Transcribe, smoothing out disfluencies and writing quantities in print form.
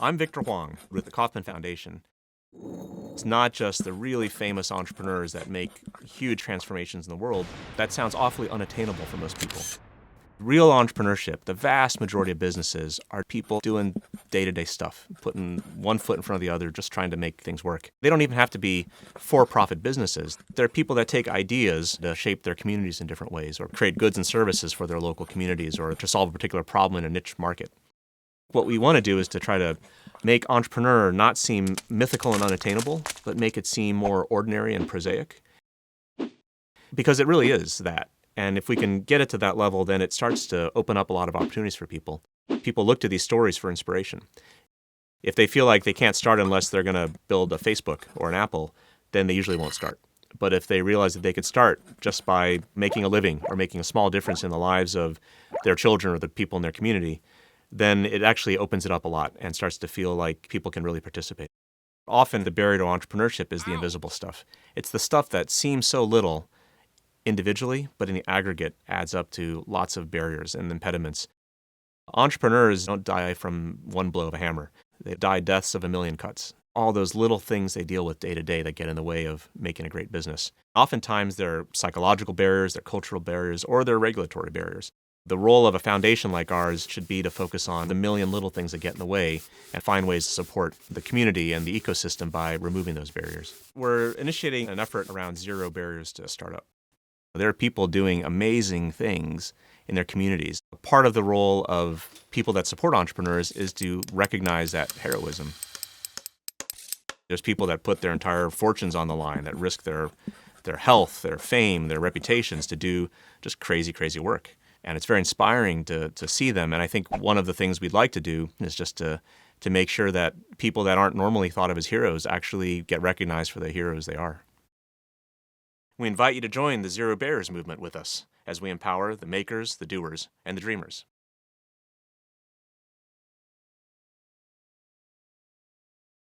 I'm Victor Hwang with the Kauffman Foundation. It's not just the really famous entrepreneurs that make huge transformations in the world. That sounds awfully unattainable for most people. Real entrepreneurship, the vast majority of businesses, are people doing day-to-day stuff, putting one foot in front of the other, just trying to make things work. They don't even have to be for-profit businesses. They're people that take ideas to shape their communities in different ways, or create goods and services for their local communities, or to solve a particular problem in a niche market. What we want to do is to try to make entrepreneur not seem mythical and unattainable, but make it seem more ordinary and prosaic. Because it really is that. And if we can get it to that level, then it starts to open up a lot of opportunities for people. People look to these stories for inspiration. If they feel like they can't start unless they're going to build a Facebook or an Apple, then they usually won't start. But if they realize that they could start just by making a living or making a small difference in the lives of their children or the people in their community, then it actually opens it up a lot and starts to feel like people can really participate. Often the barrier to entrepreneurship is the invisible stuff. It's the stuff that seems so little individually, but in the aggregate adds up to lots of barriers and impediments. Entrepreneurs don't die from one blow of a hammer. They die deaths of a million cuts. All those little things they deal with day to day that get in the way of making a great business. Oftentimes they're psychological barriers, they're cultural barriers, or they're regulatory barriers. The role of a foundation like ours should be to focus on the million little things that get in the way and find ways to support the community and the ecosystem by removing those barriers. We're initiating an effort around zero barriers to startup. There are people doing amazing things in their communities. Part of the role of people that support entrepreneurs is to recognize that heroism. There's people that put their entire fortunes on the line, that risk their health, their fame, their reputations to do just crazy, crazy work. And it's very inspiring to see them. And I think one of the things we'd like to do is just to make sure that people that aren't normally thought of as heroes actually get recognized for the heroes they are. We invite you to join the Zero Barriers movement with us as we empower the makers, the doers, and the dreamers.